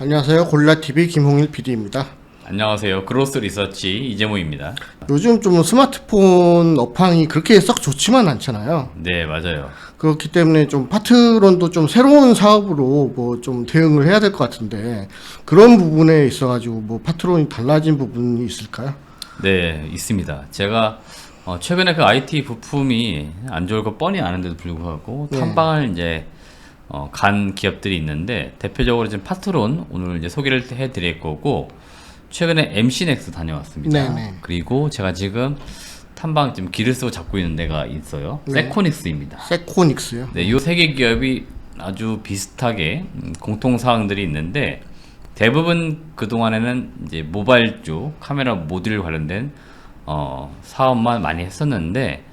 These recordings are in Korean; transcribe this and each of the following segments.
안녕하세요. 골라TV 김홍일 PD입니다. 안녕하세요. 그로스 리서치 이재모입니다. 요즘 좀 스마트폰 업황이 그렇게 썩 좋지만 않잖아요. 네, 맞아요. 그렇기 때문에 좀 파트론도 좀 새로운 사업으로 뭐 좀 대응을 해야 될 것 같은데 그런 부분에 있어가지고 뭐 파트론이 달라진 부분이 있을까요? 네, 있습니다. 제가 최근에 그 IT 부품이 안 좋을 거 뻔히 아는데도 불구하고 네. 탐방을 이제 간 기업들이 있는데 대표적으로 지금 파트론 오늘 이제 소개를 해드릴 거고 최근에 MC넥스 다녀왔습니다. 네네. 그리고 제가 지금 탐방 지금 길을 쓰고 잡고 있는 데가 있어요. 네. 세코닉스입니다. 세코닉스요. 네, 이 세 개 기업이 아주 비슷하게 공통 사항들이 있는데 대부분 그 동안에는 이제 모바일 쪽 카메라 모듈 관련된 사업만 많이 했었는데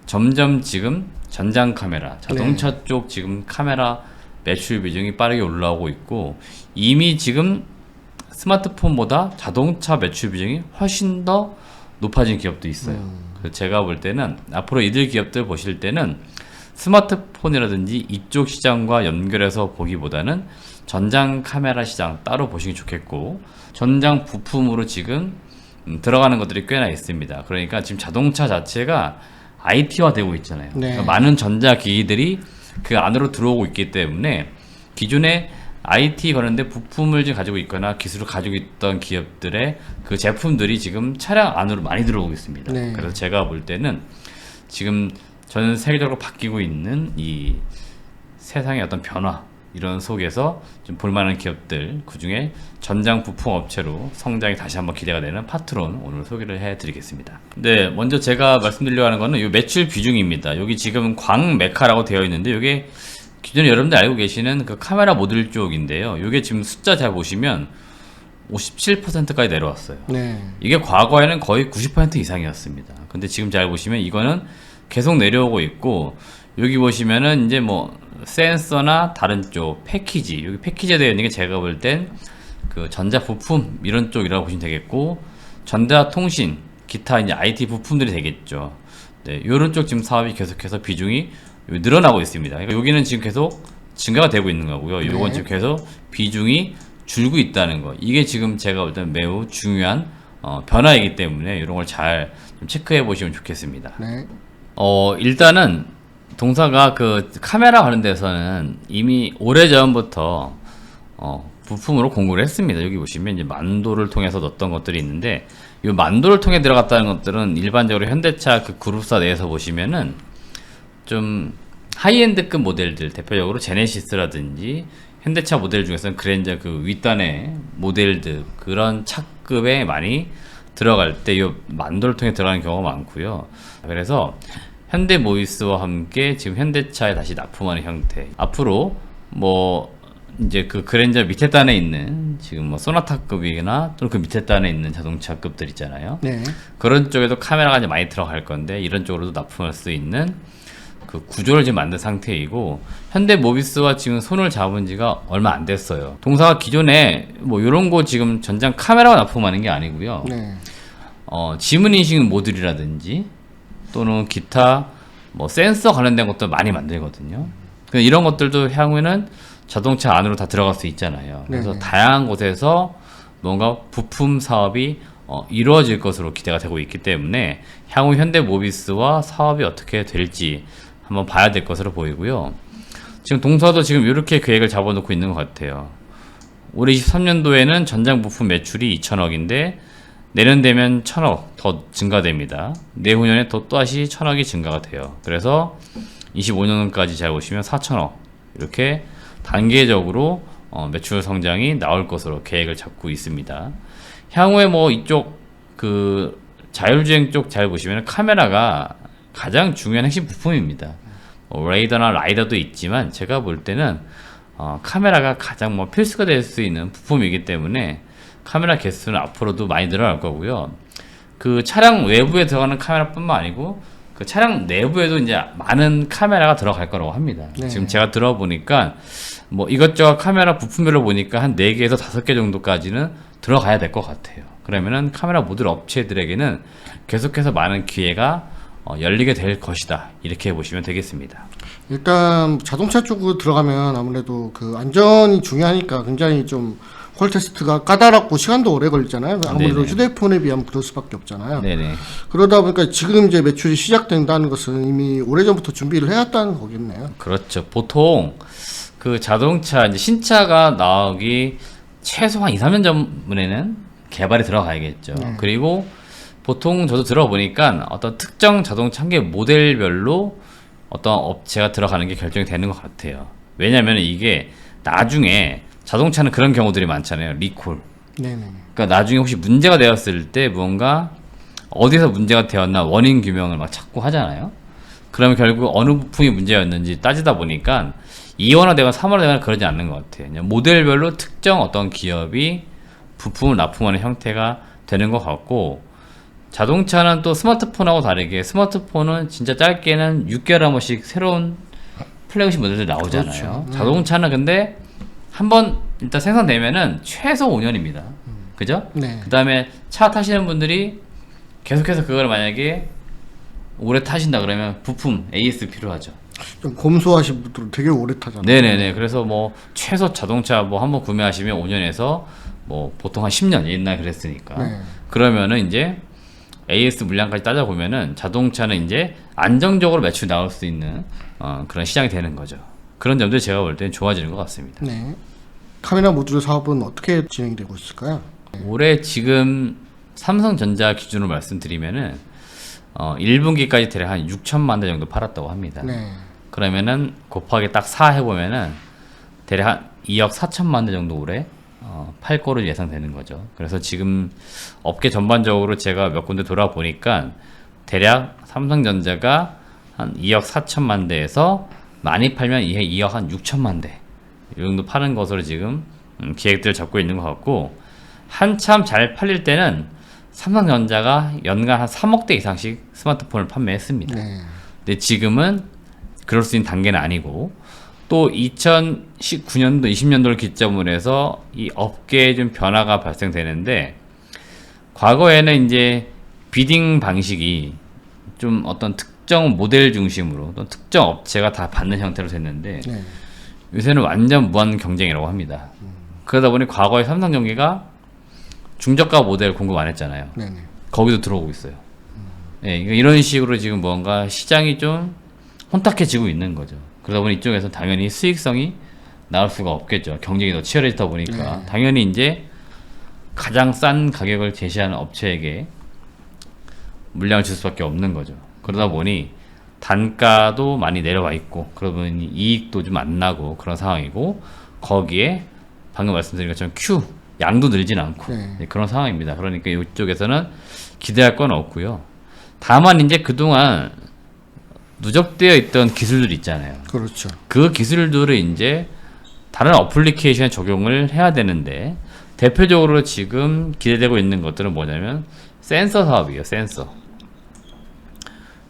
점점 지금 전장 카메라, 자동차 쪽 지금 카메라 매출 비중이 빠르게 올라오고 있고 이미 지금 스마트폰보다 자동차 매출 비중이 훨씬 더 높아진 기업도 있어요. 그래서 제가 볼 때는 앞으로 이들 기업들 보실 때는 스마트폰이라든지 이쪽 시장과 연결해서 보기보다는 전장 카메라 시장 따로 보시기 좋겠고 전장 부품으로 지금 들어가는 것들이 꽤나 있습니다. 그러니까 지금 자동차 자체가 IT화 되고 있잖아요. 네. 그러니까 많은 전자기기들이 그 안으로 들어오고 있기 때문에 기존에 IT 관련된 부품을 지금 가지고 있거나 기술을 가지고 있던 기업들의 그 제품들이 지금 차량 안으로 많이 들어오고 있습니다. 네. 그래서 제가 볼 때는 지금 전 세계적으로 바뀌고 있는 이 세상의 어떤 변화 이런 속에서 좀 볼만한 기업들 그중에 전장 부품 업체로 성장이 다시 한번 기대가 되는 파트론 오늘 소개를 해드리겠습니다. 네, 먼저 제가 말씀드리려고 하는 거는 이 매출 비중입니다. 여기 지금 광메카라고 되어 있는데 이게 기존에 여러분들 알고 계시는 그 카메라 모듈 쪽인데요. 이게 지금 숫자 잘 보시면 57%까지 내려왔어요. 네. 이게 과거에는 거의 90% 이상이었습니다. 근데 지금 잘 보시면 이거는 계속 내려오고 있고 여기 보시면은 이제 뭐 센서나 다른 쪽 패키지 여기 패키지에 되어 있는 게 제가 볼 땐 그 전자 부품 이런 쪽이라고 보시면 되겠고 전자통신 기타 이제 IT 부품들이 되겠죠. 네, 이런 쪽 지금 사업이 계속해서 비중이 늘어나고 있습니다. 그러니까 여기는 지금 계속 증가가 되고 있는 거고요. 이건 지금 계속 비중이 줄고 있다는 거. 이게 지금 제가 볼 때는 매우 중요한 변화이기 때문에 이런 걸 잘 좀 체크해 보시면 좋겠습니다. 네. 일단은 동사가 그 카메라 관련돼서는 이미 오래전부터 부품으로 공부를 했습니다. 여기 보시면 이제 만도를 통해서 넣었던 것들이 있는데 이 만도를 통해 들어갔다는 것들은 일반적으로 현대차 그 그룹사 내에서 보시면은 좀 하이엔드급 모델들 대표적으로 제네시스라든지 현대차 모델 중에서는 그랜저 그 윗단의 모델들 그런 차급에 많이 들어갈 때 이 만도를 통해 들어가는 경우가 많고요. 그래서 현대모비스와 함께 지금 현대차에 다시 납품하는 형태. 앞으로 뭐 이제 그 그랜저 밑에 단에 있는 지금 뭐 소나타급이나 또는 그 밑에 단에 있는 자동차급들 있잖아요. 네. 그런 쪽에도 카메라가 이제 많이 들어갈 건데 이런 쪽으로도 납품할 수 있는 그 구조를 지금 만든 상태이고 현대모비스와 지금 손을 잡은 지가 얼마 안 됐어요. 동사가 기존에 뭐 이런 거 지금 전장 카메라가 납품하는 게 아니고요. 네. 지문인식 모듈이라든지 또는 기타 뭐 센서 관련된 것도 많이 만들거든요. 이런 것들도 향후에는 자동차 안으로 다 들어갈 수 있잖아요. 그래서 네네. 다양한 곳에서 뭔가 부품 사업이 이루어질 것으로 기대가 되고 있기 때문에 향후 현대모비스와 사업이 어떻게 될지 한번 봐야 될 것으로 보이고요. 지금 동사도 지금 이렇게 계획을 잡아놓고 있는 것 같아요. 올해 23년도에는 전장 부품 매출이 2천억인데 내년 되면 1,000억 더 증가됩니다. 내후년에 또다시 1,000억이 증가가 돼요. 그래서 25년까지 잘 보시면 4,000억 이렇게 단계적으로 매출 성장이 나올 것으로 계획을 잡고 있습니다. 향후에 뭐 이쪽 그 자율주행 쪽 잘 보시면 카메라가 가장 중요한 핵심 부품입니다. 레이더나 라이더도 있지만 제가 볼 때는 카메라가 가장 뭐 필수가 될 수 있는 부품이기 때문에 카메라 개수는 앞으로도 많이 늘어날 거고요. 그 차량 외부에 들어가는 카메라뿐만 아니고 그 차량 내부에도 이제 많은 카메라가 들어갈 거라고 합니다. 네. 지금 제가 들어보니까 뭐 이것저것 카메라 부품별로 보니까 한 4개에서 5개 정도까지는 들어가야 될 것 같아요. 그러면은 카메라 모듈 업체들에게는 계속해서 많은 기회가 열리게 될 것이다. 이렇게 보시면 되겠습니다. 일단 자동차 쪽으로 들어가면 아무래도 그 안전이 중요하니까 굉장히 좀 콜 테스트가 까다롭고 시간도 오래 걸리잖아요. 아무래도 네네. 휴대폰에 비하면 그럴 수밖에 없잖아요. 네네. 그러다 보니까 지금 이제 매출이 시작된다는 것은 이미 오래전부터 준비를 해왔다는 거겠네요. 그렇죠. 보통 그 자동차 이제 신차가 나오기 최소한 2, 3년 전에는 개발이 들어가야겠죠. 그리고 보통 저도 들어보니까 어떤 특정 자동차 한 개 모델별로 어떤 업체가 들어가는 게 결정이 되는 것 같아요. 왜냐하면 이게 나중에 자동차는 그런 경우들이 많잖아요. 리콜. 네네. 그러니까 나중에 혹시 문제가 되었을 때 무언가 어디서 문제가 되었나 원인 규명을 막 찾고 하잖아요. 그러면 결국 어느 부품이 문제였는지 따지다 보니까 2원화되거나 3원화되거나 그러지 않는 것 같아요. 그냥 모델별로 특정 어떤 기업이 부품을 납품하는 형태가 되는 것 같고, 자동차는 또 스마트폰하고 다르게 스마트폰은 진짜 짧게는 6개월에 한 번씩 새로운 플래그십 모델들 나오잖아요. 그렇죠. 자동차는 근데 한번 일단 생산되면은 최소 5년입니다. 그죠? 네. 그 다음에 차 타시는 분들이 계속해서 그걸 만약에 오래 타신다 그러면 부품 AS 필요하죠. 좀 검소하신 분들은 되게 오래 타잖아요. 네네네. 그래서 뭐 최소 자동차 뭐 한번 구매하시면 5년에서 뭐 보통 한 10년 옛날 그랬으니까. 네. 그러면은 이제 AS 물량까지 따져보면은 자동차는 이제 안정적으로 매출 나올 수 있는 그런 시장이 되는 거죠. 그런 점들 제가 볼 때는 좋아지는 것 같습니다. 네. 카메라 모듈 사업은 어떻게 진행이 되고 있을까요? 올해 지금 삼성전자 기준으로 말씀드리면은 1분기까지 대략 한 6천만 대 정도 팔았다고 합니다. 네. 그러면은 곱하기 딱 4 해보면은 대략 한 2억 4천만 대 정도 올해 팔 거로 예상되는 거죠. 그래서 지금 업계 전반적으로 제가 몇 군데 돌아보니까 대략 삼성전자가 한 2억 4천만 대에서 많이 팔면 2억 한 6천만 대 이 정도 파는 것으로 지금 기획들을 잡고 있는 것 같고, 한참 잘 팔릴 때는 삼성전자가 연간 한 3억 대 이상씩 스마트폰을 판매했습니다. 네. 근데 지금은 그럴 수 있는 단계는 아니고, 또 2019년도, 20년도를 기점으로 해서 이 업계에 좀 변화가 발생되는데, 과거에는 이제 비딩 방식이 좀 어떤 특정 모델 중심으로 또 특정 업체가 다 받는 형태로 됐는데, 네. 요새는 완전 무한 경쟁이라고 합니다. 그러다 보니 과거에 삼성전기가 중저가 모델 공급 안 했잖아요. 네네. 거기도 들어오고 있어요. 예, 이런 식으로 지금 뭔가 시장이 좀 혼탁해지고 있는 거죠. 그러다 보니 이쪽에서 당연히 수익성이 나올 수가 없겠죠. 경쟁이 더 치열해지다 보니까 당연히 이제 가장 싼 가격을 제시하는 업체에게 물량을 줄 수밖에 없는 거죠. 그러다 보니 단가도 많이 내려와 있고, 그러다 보니 이익도 좀 안 나고 그런 상황이고, 거기에 방금 말씀드린 것처럼 양도 늘진 않고 네. 그런 상황입니다. 그러니까 이쪽에서는 기대할 건 없고요. 다만 이제 그동안 누적되어 있던 기술들 있잖아요. 그렇죠. 그 기술들을 이제 다른 어플리케이션에 적용을 해야 되는데, 대표적으로 지금 기대되고 있는 것들은 뭐냐면 센서 사업이에요. 센서.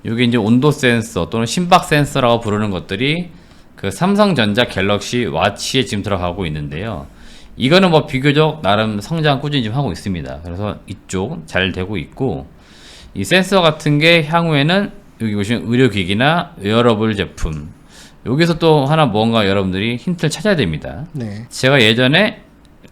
이게 이제 온도 센서 또는 심박 센서라고 부르는 것들이 그 삼성전자 갤럭시 와치에 지금 들어가고 있는데요. 이거는 뭐 비교적 나름 성장 꾸준히 좀 하고 있습니다. 그래서 이쪽 잘 되고 있고, 이 센서 같은 게 향후에는 여기 보시면 의료기기나 웨어러블 제품, 여기서 또 하나 뭔가 여러분들이 힌트를 찾아야 됩니다. 네. 제가 예전에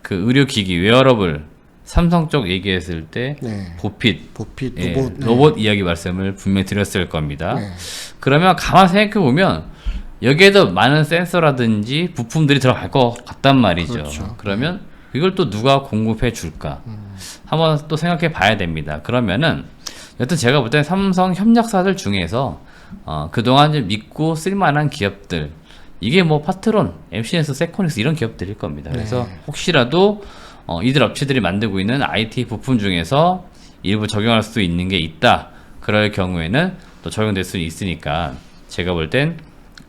그 의료기기 웨어러블 삼성 쪽 얘기했을 때 네. 보핏 보핏 예, 로봇. 네. 로봇 이야기 말씀을 분명히 드렸을 겁니다. 네. 그러면 가만 생각해 보면 여기에도 많은 센서라든지 부품들이 들어갈 것 같단 말이죠. 그렇죠. 그러면 이걸 또 누가 공급해 줄까? 한번 또 생각해 봐야 됩니다. 그러면은 여튼 제가 볼 때는 삼성 협력사들 중에서 그동안 좀 믿고 쓸만한 기업들, 이게 뭐 파트론, MCS, 세코닉스 이런 기업들일 겁니다. 그래서 혹시라도 이들 업체들이 만들고 있는 IT 부품 중에서 일부 적용할 수 있는 게 있다. 그럴 경우에는 또 적용될 수 있으니까 제가 볼 땐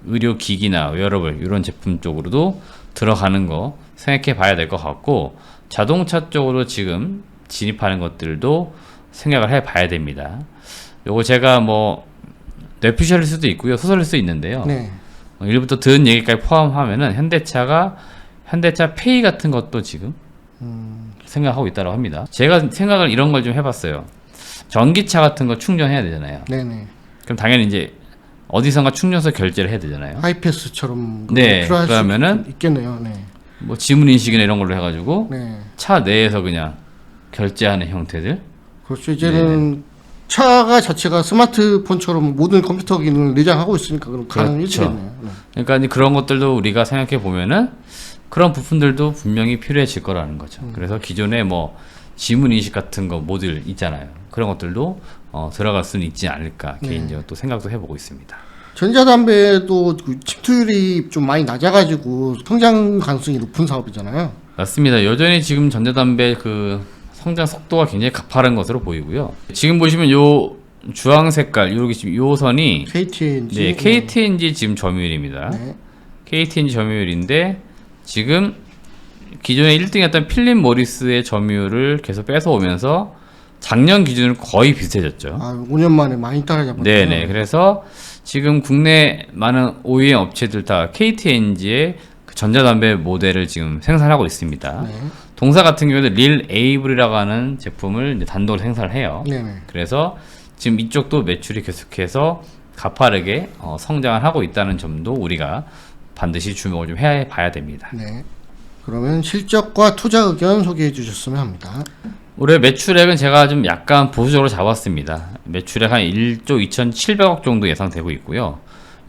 의료기기나 웨어러블 이런 제품 쪽으로도 들어가는 거 생각해 봐야 될 것 같고, 자동차 쪽으로 지금 진입하는 것들도 생각을 해 봐야 됩니다. 요거 제가 뭐 뇌피셜일 수도 있고요, 소설일 수 있는데요. 네. 일부터 들은 얘기까지 포함하면은 현대차 페이 같은 것도 지금 생각하고 있다고 합니다. 제가 생각을 이런 걸 좀 해봤어요. 전기차 같은 거 충전해야 되잖아요. 네네. 그럼 당연히 이제 어디선가 충전소 결제를 해야 되잖아요. 하이패스처럼 네, 필요할 그러면은 수 있겠네요. 네. 뭐 지문 인식이나 이런 걸로 해가지고 네. 차 내에서 그냥 결제하는 형태들. 그렇죠. 이제는 차가 자체가 스마트폰처럼 모든 컴퓨터 기능을 내장하고 있으니까 그럼 가능해지겠네요. 네. 그러니까 이제 그런 것들도 우리가 생각해 보면은 그런 부품들도 분명히 필요해질 거라는 거죠. 그래서 기존에 뭐 지문 인식 같은 거 모듈 있잖아요. 그런 것들도 들어갈 수는 있지 않을까 개인적으로 또 생각도 해보고 있습니다. 전자담배도 그 침투율이 좀 많이 낮아가지고 성장 가능성이 높은 사업이잖아요. 맞습니다. 여전히 지금 전자담배 그 성장 속도가 굉장히 가파른 것으로 보이고요. 지금 보시면 요 주황 색깔 요 선이 KTNG. 네, KTNG 지금 점유율입니다. 네. KTNG 점유율인데 지금 기존에 1등이었던 필립 모리스의 점유율을 계속 뺏어오면서 작년 기준으로 거의 비슷해졌죠. 5년 만에 많이 따라잡았죠. 네네. 그래서 지금 국내 많은 OEM 업체들 다 KTNG의 그 전자담배 모델을 지금 생산하고 있습니다. 네. 동사 같은 경우에도 릴 에이블이라고 하는 제품을 이제 단독으로 생산을 해요. 네네. 그래서 지금 이쪽도 매출이 계속해서 가파르게 성장을 하고 있다는 점도 우리가 반드시 주목을 좀 해봐야 됩니다. 네. 그러면 실적과 투자 의견 소개해 주셨으면 합니다. 올해 매출액은 제가 좀 약간 보수적으로 잡았습니다. 매출액 한 1조 2,700억 정도 예상되고 있고요.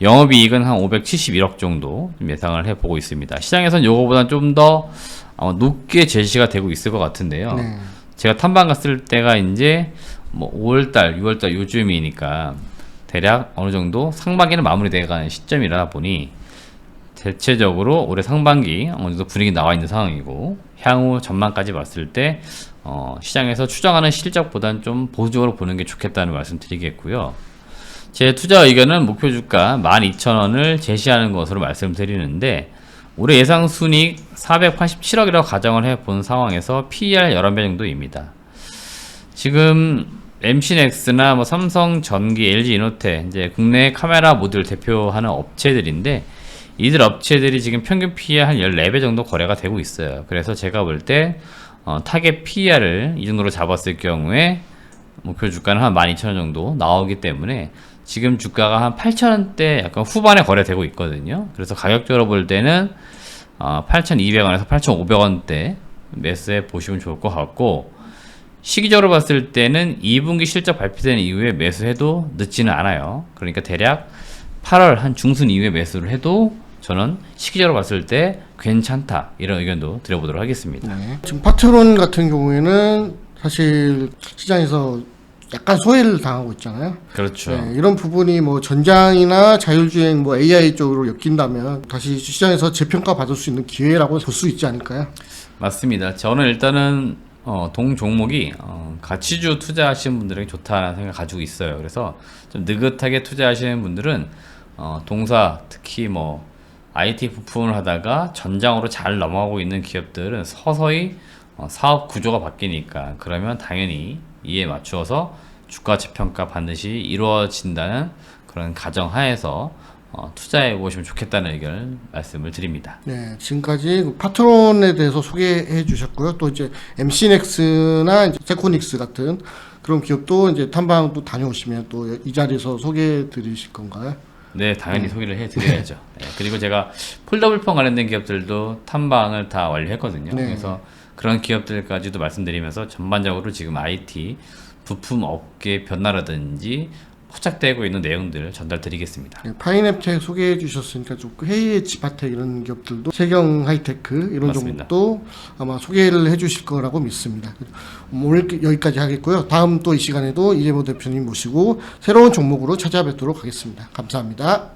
영업이익은 한 571억 정도 좀 예상을 해보고 있습니다. 시장에선 요거보다 좀 더 높게 제시가 되고 있을 것 같은데요. 네. 제가 탐방 갔을 때가 이제 뭐 5월달, 6월달 요즘이니까 대략 어느 정도 상반기는 마무리돼가는 시점이라 보니 대체적으로 올해 상반기 어느 정도 분위기 나와 있는 상황이고 향후 전망까지 봤을 때 시장에서 추정하는 실적보다는 좀 보수적으로 보는 게 좋겠다는 말씀 드리겠고요. 제 투자 의견은 목표 주가 12,000원을 제시하는 것으로 말씀드리는데 올해 예상 순이익 487억이라고 가정을 해본 상황에서 PER 11배 정도입니다. 지금 MC넥스나 뭐 삼성, 전기, LG 이노텍 이제 국내 카메라 모듈 대표하는 업체들인데 이들 업체들이 지금 평균 PER 한 14배 정도 거래가 되고 있어요. 그래서 제가 볼 때 타겟 PER을 이 정도로 잡았을 경우에 목표 주가는 한 12,000원 정도 나오기 때문에 지금 주가가 한 8,000원대 약간 후반에 거래되고 있거든요. 그래서 가격적으로 볼 때는 8,200원에서 8,500원대 매수해 보시면 좋을 것 같고 시기적으로 봤을 때는 2분기 실적 발표된 이후에 매수해도 늦지는 않아요. 그러니까 대략 8월 한 중순 이후에 매수를 해도 저는 시기적으로 봤을 때 괜찮다 이런 의견도 드려보도록 하겠습니다. 네. 지금 파트론 같은 경우에는 사실 시장에서 약간 소외를 당하고 있잖아요. 그렇죠. 네, 이런 부분이 뭐 전장이나 자율주행 뭐 AI 쪽으로 엮인다면 다시 시장에서 재평가 받을 수 있는 기회라고 볼 수 있지 않을까요? 맞습니다. 저는 일단은 동 종목이 가치주 투자하시는 분들에게 좋다는 생각 가지고 있어요. 그래서 좀 느긋하게 투자하시는 분들은 동사 특히 뭐 IT 부품을 하다가 전장으로 잘 넘어가고 있는 기업들은 서서히 사업 구조가 바뀌니까 그러면 당연히 이에 맞추어서 주가 재평가 반드시 이루어진다는 그런 가정하에서 투자해 보시면 좋겠다는 의견을 말씀을 드립니다. 네, 지금까지 파트론에 대해서 소개해 주셨고요. 또 이제 MC넥스나 이제 세코닉스 같은 그런 기업도 이제 탐방도 다녀오시면 또 이 자리에서 소개해 드리실 건가요? 네, 당연히 소개를 해드려야죠. 네, 그리고 제가 폴더블폰 관련된 기업들도 탐방을 다 완료했거든요. 네. 그래서 그런 기업들까지도 말씀드리면서 전반적으로 지금 IT 부품 업계 변화라든지 포착되고 있는 내용들을 전달드리겠습니다. 네, 파이냅텍 소개해 주셨으니까 좀 회의의 지파텍 이런 기업들도 세경 하이테크 이런 맞습니다. 종목도 아마 소개를 해 주실 거라고 믿습니다. 오늘 여기까지 하겠고요. 다음 또 이 시간에도 이재모 대표님 모시고 새로운 종목으로 찾아뵙도록 하겠습니다. 감사합니다.